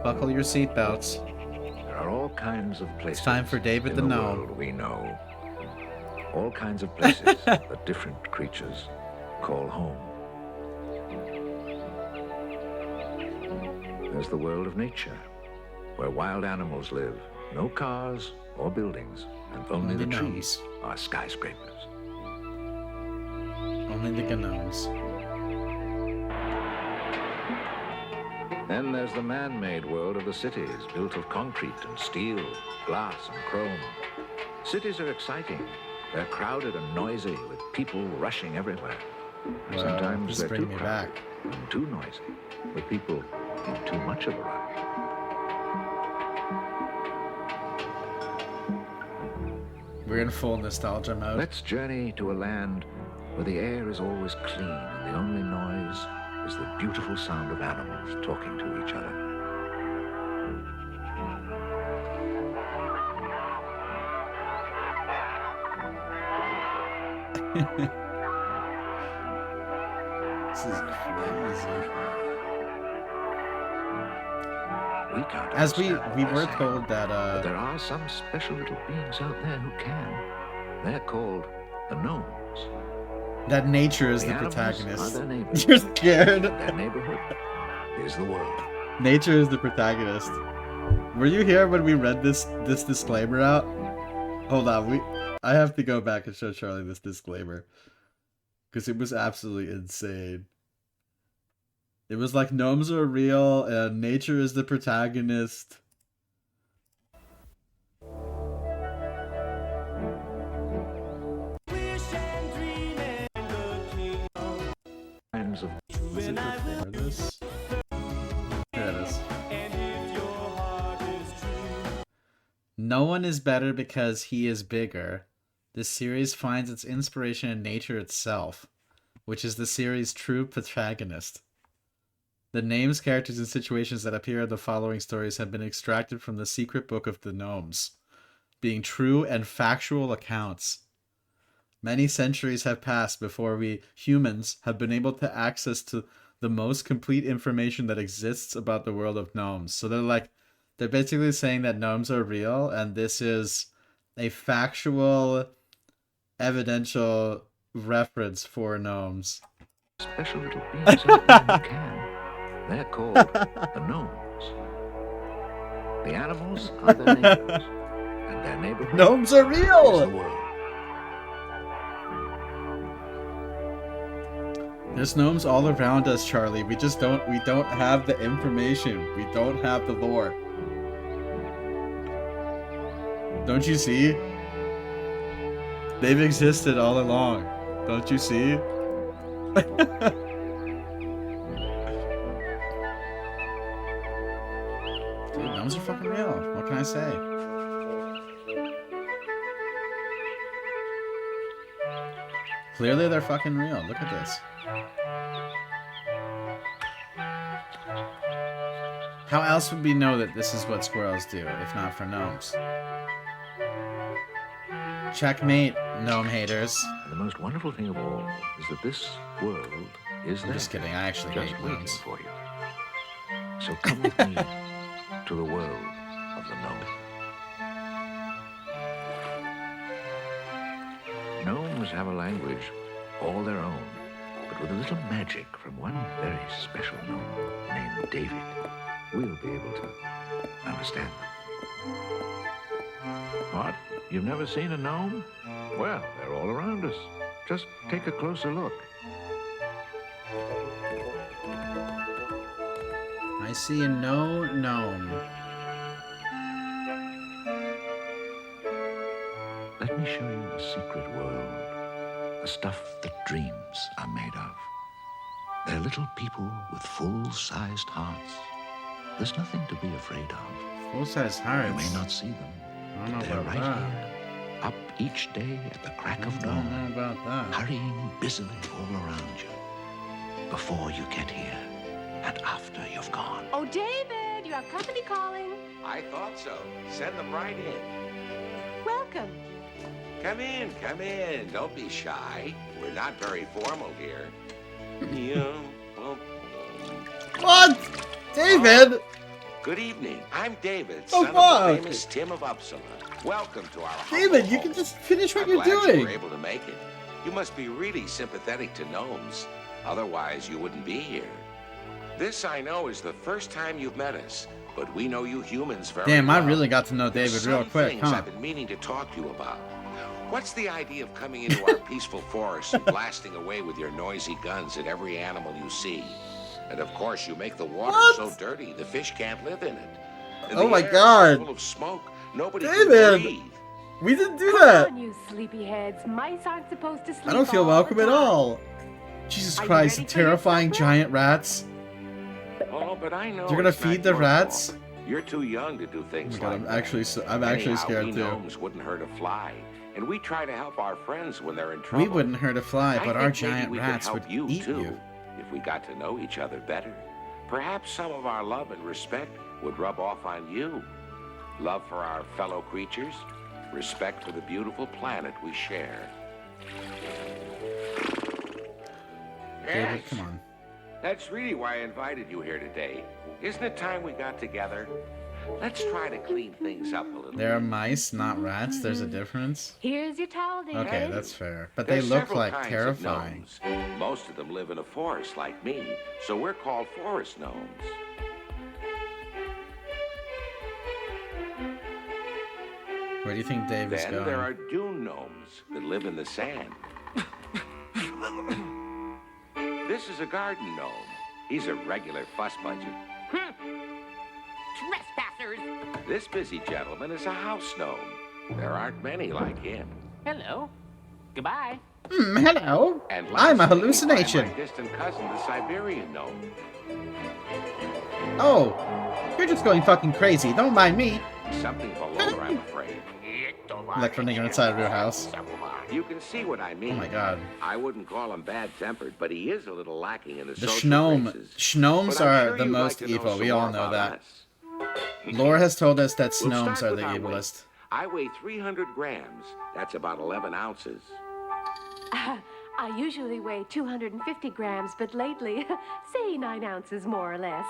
Buckle your seatbelts. There are all kinds of places. It's time for David the in the Gnome. world we know. All kinds of places that different creatures call home. There's the world of nature, where wild animals live. No cars or buildings, and only the trees are skyscrapers. Only the gnomes. Then there's the man-made world of the cities, built of concrete and steel, glass and chrome. Cities are exciting. They're crowded and noisy, with people rushing everywhere. Well, Sometimes they're too me crowded back. and too noisy, with people in too much of a rush. We're in full nostalgia mode. Let's journey to a land where the air is always clean and the only noise is the beautiful sound of animals talking to each other. This is crazy. We can't As we understand what were they're saying, told that but there are some special little beings out there who can. They're called the gnomes. that nature is the animals protagonist. are their neighbors. You're scared. Their neighborhood is the world. Nature is the protagonist. Were you here when we read this disclaimer out? Hold on, I have to go back and show Charlie this disclaimer. Because it was absolutely insane. It was like gnomes are real and nature is the protagonist. Kinds of Is it before this? Here it is. No one is better because he is bigger. This series finds its inspiration in nature itself, which is the series' true protagonist. The names, characters, and situations that appear in the following stories have been extracted from the secret book of the gnomes, being true and factual accounts. Many centuries have passed before we, humans, have been able to access to the most complete information that exists about the world of gnomes. So they're basically saying that gnomes are real, and this is a factual, evidential reference for gnomes. special little beings out there who can. They're called the gnomes. The animals are their neighbors, and their neighborhood Gnomes are is real! the world. There's gnomes all around us, Charlie. We don't have the information. We don't have the lore. Don't you see? They've existed all along. Don't you see? Dude, gnomes are fucking real. What can I say? Clearly they're fucking real. Look at this. How else would we know that this is what squirrels do, if not for gnomes? Checkmate, gnome haters. And the most wonderful thing of all is that this world is I'm there, just kidding, I actually just hate waiting gnomes. for you. So come with me to the world of the gnome. Gnomes have a language all their own, but with a little magic from one very special gnome named David, we'll be able to understand them. What? You've never seen a gnome? Well, they're all around us. Just take a closer look. I see a no gnome. Let me show you the secret world, the stuff that dreams are made of. They're little people with full-sized hearts. There's nothing to be afraid of. Full-size You hearts. may not see them, I don't know but they're about right that. here, up each day at the crack of I don't dawn, know about that. hurrying busily all around you, before you get here and after you've gone. Oh, David, you have company calling. I thought so. Send them right in. Welcome. Come in, come in. Don't be shy. We're not very formal here. Yeah. What? David! Good evening. I'm David, Oh, son of fuck. the famous Tim of Uppsala. Welcome to our David, humble you can home. just finish what I'm you're glad you doing. were able to make it. You must be really sympathetic to gnomes. Otherwise, you wouldn't be here. This, I know, is the first time you've met us, but we know you humans very Damn, well. I really got to know There's David some real quick, things huh? I've been meaning to talk to you about. What's the idea of coming into our peaceful forest and blasting away with your noisy guns at every animal you see? And of course, you make the water What? so dirty the fish can't live in it. And Oh the my air is God. full of smoke. Nobody David. can breathe. We didn't do Come that. on, you sleepyheads. Mice aren't supposed to sleep I don't feel all welcome the at time. all. Jesus Are you Christ, the ready for your terrifying supper? giant rats. Oh, but I know You're gonna it's not feed the your rats? fault. You're too young to do Oh things my God, like I'm that. actually Anyhow, scared we too. gnomes wouldn't hurt a fly, and we try to help our friends when they're in trouble. We wouldn't hurt a fly, I but our think maybe giant we could rats help would you eat too, you. if we got to know each other better. Perhaps some of our love and respect would rub off on you. Love for our fellow creatures, respect for the beautiful planet we share. David, come on. That's really why I invited you here today. Isn't it time we got together? Let's try to clean things up a little. There are mice, not rats. There's a difference. Here's your towel, David. Okay, that's fair. But they There's look several like kinds of terrifying. gnomes. Most of them live in a forest like me, so we're called forest gnomes. Where do you think Dave is Then going? there are dune gnomes that live in the sand. This is a garden gnome. He's a regular fuss budget. Trespassers! This busy gentleman is a house gnome. There aren't many like him. Hello. Goodbye. Hello. And I'm a lastly, hallucination. My distant cousin, the Siberian gnome. Oh, you're just going fucking crazy. Don't mind me. Something below, I'm afraid. Like from the inside of your house. You can see what I mean. Oh my God. I wouldn't call him bad-tempered, but he is a little lacking in the The social Schnome. graces. Schnomes But I'm are sure the you'd most like to know evil. some We all more know about that. us. Lore has told us that We'll Snomes start are with the our weight. evilest. I weigh 300 grams. That's about 11 ounces. I usually weigh 250 grams, but lately, say 9 ounces more or less.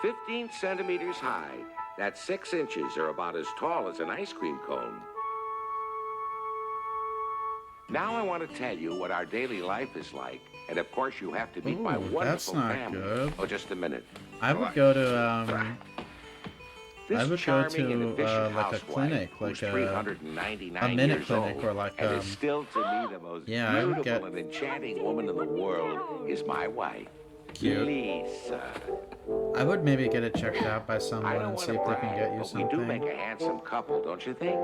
15 centimeters high. That's 6 inches, or about as tall as an ice cream cone. Now I want to tell you what our daily life is like. And of course, you have to meet my Ooh, wonderful that's not family. good. Oh, just a minute. I would go to This I would go charming and to efficient like a housewife, clinic, who's like a 399 minute years clinic, old, or like and is still to me the most yeah, I would beautiful get- and enchanting woman in the world is my wife, cute. Lisa. I would maybe get it checked out by I someone don't and want see to if they brag, can get you but we do make something. a handsome couple, don't you think?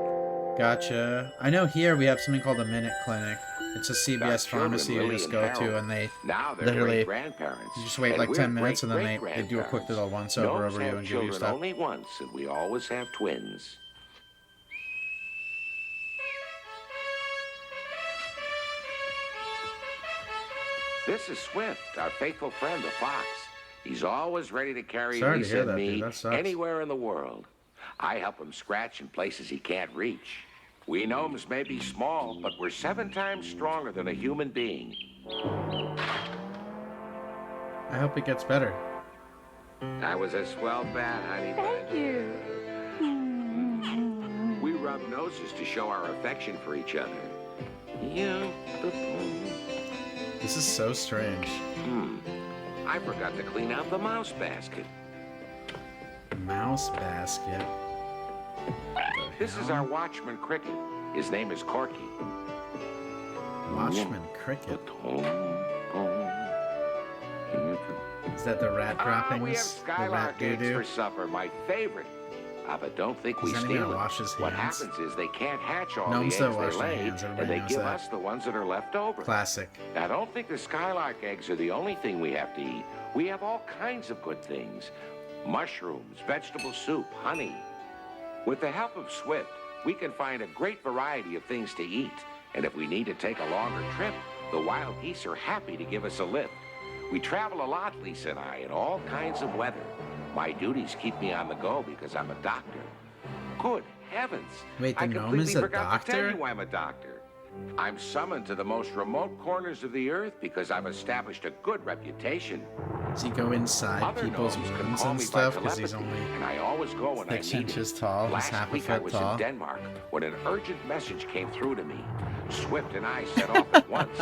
Gotcha. I know here we have something called a minute clinic. It's a Our CVS children, pharmacy you Lily just and go Harold, to, and they Now they're literally great-grandparents. you just wait and like we're 10 minutes, and then they do a quick great-great-grandparents. little once over Gnomes over you have and give you children stuff. only once, and we always have twins. This is Swift, our faithful friend, the fox. He's always ready to carry Sorry to Lisa hear and that, me dude. That sucks. anywhere in the world. I help him scratch in places he can't reach. We gnomes may be small, but we're 7 times stronger than a human being. I hope it gets better. That was a swell bat, honey Thank bunch. you. We rub noses to show our affection for each other. You. This is so strange. I forgot to clean out the mouse basket. Mouse basket. This is our watchman cricket. His name is Corky. Watchman cricket. Is that the rat We have droppings? The rat skylark eggs doo-doo? for supper, my favorite. But don't think we Does anyone steal them. wash his What hands? happens is they can't hatch all Gnomes the don't eggs wash they their lay, hands, everybody and they knows give that. us the ones that are left over. Classic. Now, don't think the skylark eggs are the only thing we have to eat. We have all kinds of good things. Mushrooms, vegetable soup, honey. With the help of Swift, we can find a great variety of things to eat. And if we need to take a longer trip, the wild geese are happy to give us a lift. We travel a lot, Lisa and I, in all kinds of weather. My duties keep me on the go because I'm a doctor. Good heavens! Wait, the I gnome completely is a forgot to tell doctor? you I'm a doctor. I'm summoned to the most remote corners of the earth because I've established a good reputation. Does he go inside Other people's gnomes can rooms call and me by stuff? Because he's telepathy, only and I always go when I 6 need it. inches tall. He's Last half a week I foot was tall. in Denmark when an urgent message came through to me. Swift and I set off at once.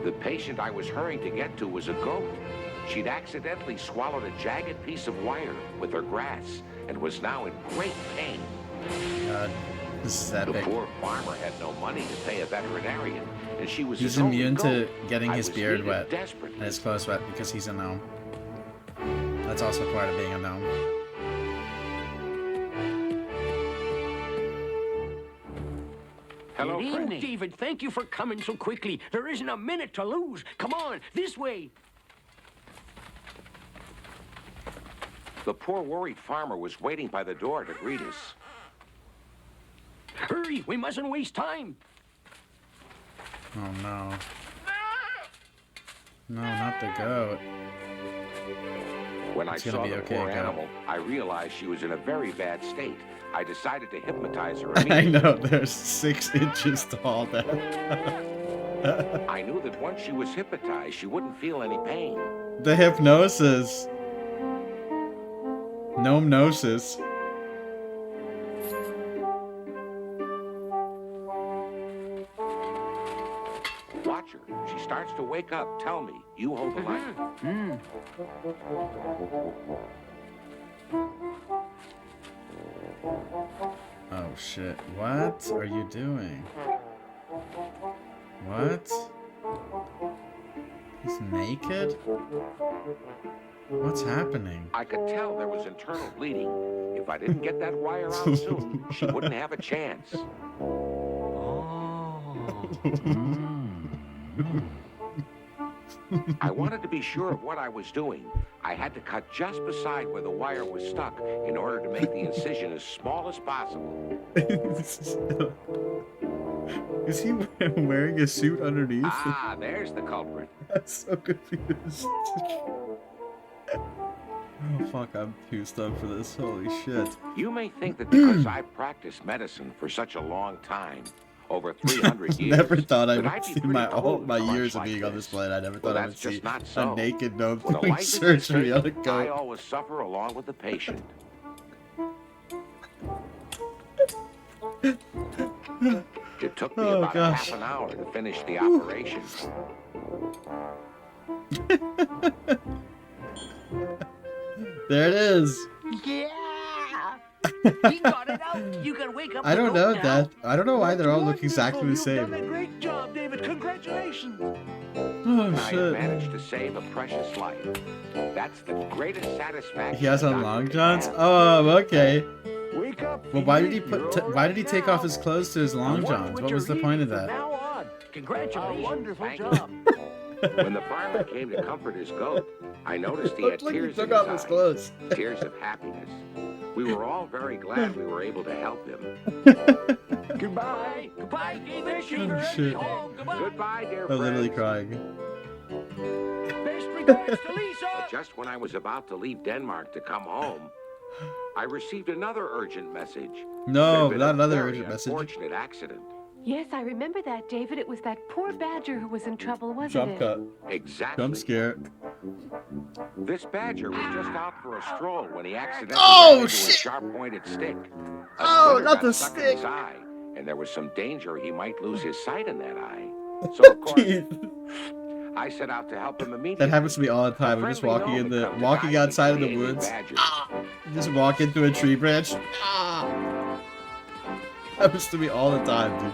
The patient I was hurrying to get to was a goat. She'd accidentally swallowed a jagged piece of wire with her grass and was now in great pain. God, this is The epic. poor farmer had no money to pay a veterinarian, and she was He's his only immune to goat. getting I his was beard needed wet desperately. and his clothes wet because he's a gnome. That's also part of being a gnome. Hello, Good Fred. evening. David, thank you for coming so quickly. There isn't a minute to lose. Come on, this way. The poor worried farmer was waiting by the door to greet us. Hurry, we mustn't waste time. Oh no. No, not the goat. When I It's gonna saw be the okay, poor goat. animal, I realized she was in a very bad state. I decided to hypnotize her I immediately. know, they're 6 inches tall now. I knew that once she was hypnotized, she wouldn't feel any pain. The hypnosis. Gnome-nosis. Watch her. She starts to wake up. Tell me. You hold the light. Oh shit. What are you doing? What? He's naked? What's happening? I could tell there was internal bleeding. If I didn't get that wire out soon, she wouldn't have a chance. I wanted to be sure of what I was doing. I had to cut just beside where the wire was stuck in order to make the incision as small as possible. Is he wearing a suit underneath? Ah, there's the culprit. I'm so confused. Oh fuck, I'm too stoned for this. Holy shit. You may think that because I practiced medicine for such a long time, over 300 years, Never thought I that would I'd be see pretty my cool all with my a crunch years of like being on this planet. I never Well, thought I that's would see just not a so. naked gnome When a doing life is at surgery stake, on a I goat. always suffer along with the patient. It took me Oh, about gosh. half an hour to finish the operation. There it is. Yeah. He got it out. You can wake up. I the don't goat know now. that. I don't know why they're all look exactly the You've done same. a great job, David. Congratulations. Oh I have shit. managed to save a precious life. That's the greatest satisfaction. He has a on doctor long can johns? have. Oh, okay. Wake up. Well, why did David. he put? You're all Why did he right take now. off his clothes to his long Watch johns? what What was you're the point of eating that? from now on. A Congratulations. wonderful Thank you. job. When the farmer came to comfort his goat, I noticed he had Looked like he tears took in his off his eyes. clothes. Tears of happiness. We were all very glad we were able to help him. Goodbye. Goodbye, David. Oh, shit. Oh, goodbye. Goodbye, dear I'm literally friends. crying. Best regards to Lisa. But just when I was about to leave Denmark to come home, I received another urgent message. No, There'd been not a another very urgent message. unfortunate accident. Yes, I remember that, David. It was that poor badger who was in trouble, wasn't Jump it? cut. Exactly. Jump scare. This badger was just out for a stroll when he accidentally Oh, ran into shit! a sharp-pointed stick. A Oh, splinter not got the stuck in stick. his eye, and there was some danger he might lose his sight in that eye. So of course, Keith, I set out to help him immediately. that happens to me all the time. I'm just walking in the outside of the woods. Just walk into a tree branch. Ah! Happens to me all the time, dude.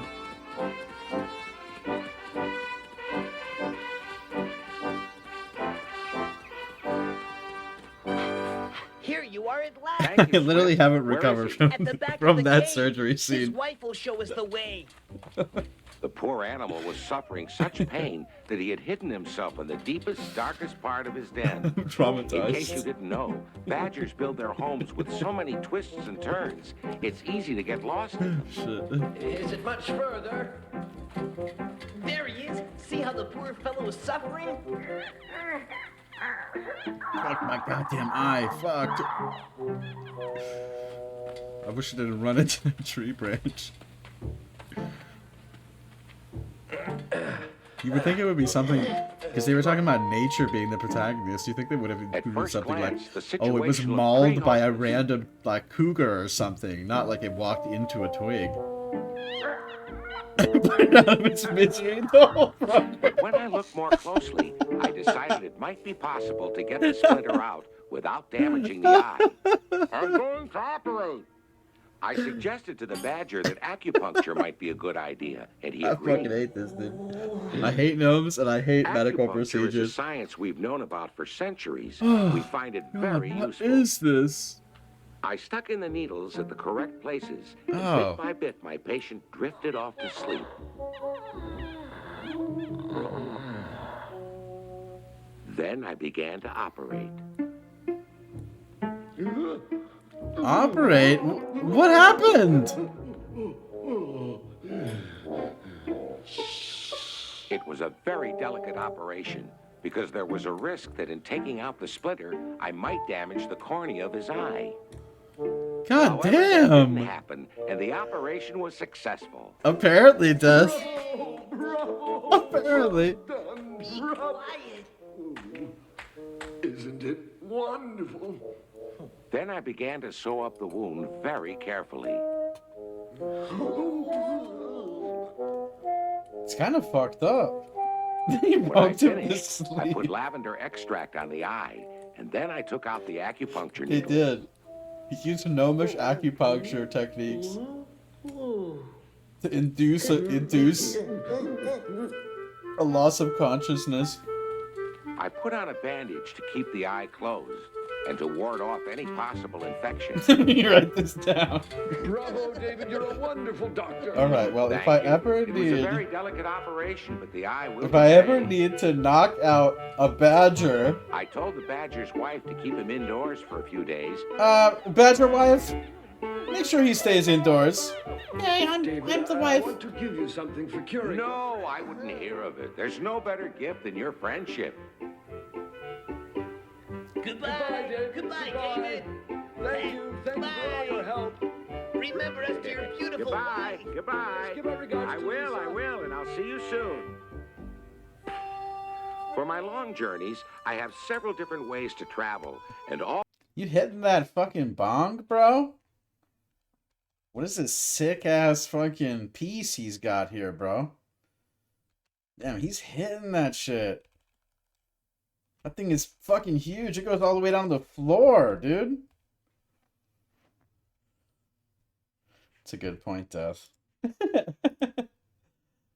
Here you are at last. Thank you, I literally Swift. haven't Where recovered is he? from, At the back from of the that cave. surgery His scene. wife will show us the way. The poor animal was suffering such pain that he had hidden himself in the deepest, darkest part of his den. I'm In case you traumatized. didn't know, badgers build their homes with so many twists and turns, it's easy to get lost in them. Shit. Is it much further? There he is. See how the poor fellow is suffering? Fuck my goddamn eye. Fuck. I wish I didn't run into the tree branch. You would think it would be something, because they were talking about nature being the protagonist. You think they would have included something glance, like, oh, it was situation looked mauled pretty by a hopeless. random, like, cougar or something. Not like it walked into a twig. But out of its misery, though. But when I looked more closely, I decided it might be possible to get the splinter out without damaging the eye. I'm going to operate. I suggested to the badger that acupuncture might be a good idea, and he I agreed. fucking hate this, dude. I hate gnomes and I hate medical Acupuncture is a procedures. science we've known about for centuries. We find it very What useful. is this? I stuck in the needles at the correct places, and Oh. bit by bit, my patient drifted off to sleep. Then I began to operate. Operate? What happened? It was a very delicate operation because there was a risk that in taking out the splinter, I might damage the cornea of his eye. God However, that didn't damn. happen, and the operation was successful. Apparently it does. Apparently. Be quiet. Isn't it wonderful? Then I began to sew up the wound very carefully. It's kind of fucked up. He When I poked him to finished, I sleep. put lavender extract on the eye, and then I took out the acupuncture He needle. did. He used gnomish acupuncture techniques to induce a loss of consciousness. I put on a bandage to keep the eye closed and to ward off any possible infection. You write this down. Bravo, David. You're a wonderful doctor. All right. Well, Thank if I you. ever It was a very need, delicate operation, but the eye will if be I ever saved. need to knock out a badger, I told the badger's wife to keep him indoors for a few days. badger wife, make sure he stays indoors. Hey, I'm David, the I wife. want to give you something for curing. No, I wouldn't hear of it. There's no better gift than your friendship. Goodbye. David. Goodbye, Goodbye. David. Thank you. Thank you for all your help. Remember us to your beautiful Goodbye. wife. Goodbye. Give my regards I to your son. will, and I'll see you soon. For my long journeys, I have several different ways to travel, and all You hitting that fucking bong, bro? What is this sick ass fucking piece he's got here, bro? Damn, he's hitting that shit. That thing is fucking huge. It goes all the way down to the floor, dude. It's a good point, Death.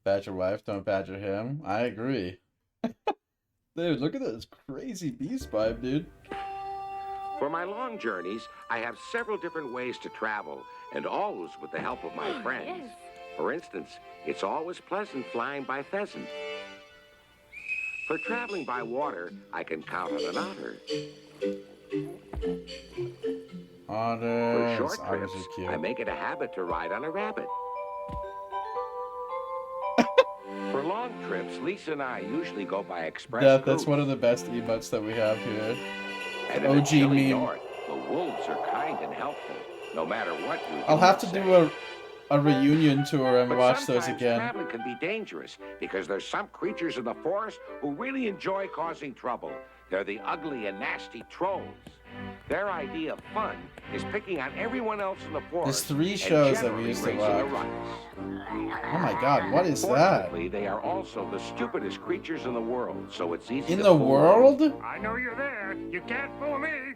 Badger wife, don't badger him. I agree. Dude, look at this crazy beast vibe, dude. For my long journeys, I have several different ways to travel, and always with the help of my friends. yes. For instance, it's always pleasant flying by pheasant. For traveling by water, I can count on an otter. For Otters. short Otters trips, are cute. I make it a habit to ride on a rabbit. For long trips, Lisa and I usually go by express Death, that's cruise. one of the best emotes that we have here. And in the OG chilly meme. north, the wolves are kind and helpful, no matter what you I'll have to say. do a reunion tour and But watch those sometimes again. traveling can be dangerous because there's some creatures in the forest who really enjoy causing trouble. They're the ugly and nasty trolls. Their idea of fun is picking on everyone else in the forest. There's 3 and shows that we generally used to raising a watch. ruckus. Oh my god, what is that? Fortunately, they are also the stupidest creatures in the world, so it's easy In to the fool them. world? I know you're there. You can't fool me.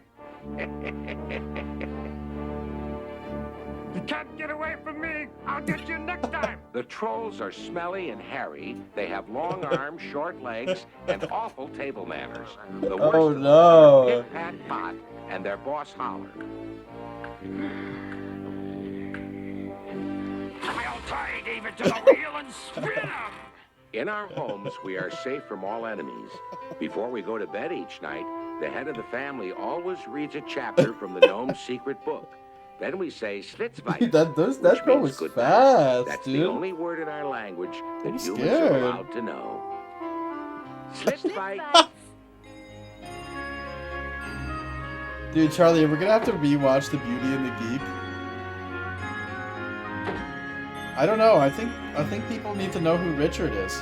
You can't get away from me. I'll get you next time. The trolls are smelly and hairy. They have long arms, short legs, and awful table manners. The worst Oh of them no. are Pit Pat Pot and their boss Holler. I'll tie David to the wheel and spin him. In our homes, we are safe from all enemies. Before we go to bed each night, the head of the family always reads a chapter from the gnome's secret book. Then we say Schlitzweiter, That which girl means was good night. fast, That's dude. the only word in our language that I'm humans scared. are allowed to know. Schlitzweiter. Bye. Dude, Charlie, we're gonna have to rewatch The Beauty and the Geek. I don't know. I think people need to know who Richard is.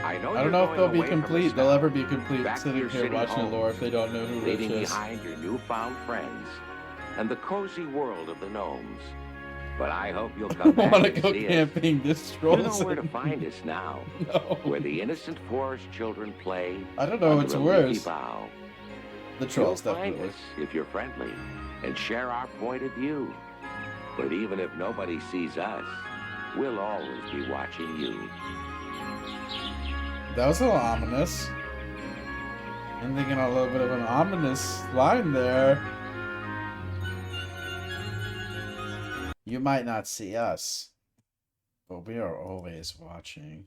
I know I don't you're know if going they'll be away from complete. us They'll now, ever be complete back to sitting your here city watching homes, lore if they don't know who Rich leaving is. behind your newfound friends and the cozy world of the gnomes. But I hope you'll I come back want to and go see us. camping this You trolls. know where to find us now. No. Where the innocent forest children play. I don't know under what's a worse. leafy bough. The You'll trolls, find definitely. us if you're friendly and share our point of view. But even if nobody sees us, we'll always be watching you. That was a little ominous. I'm thinking a little bit of an ominous line there. You might not see us, but we are always watching.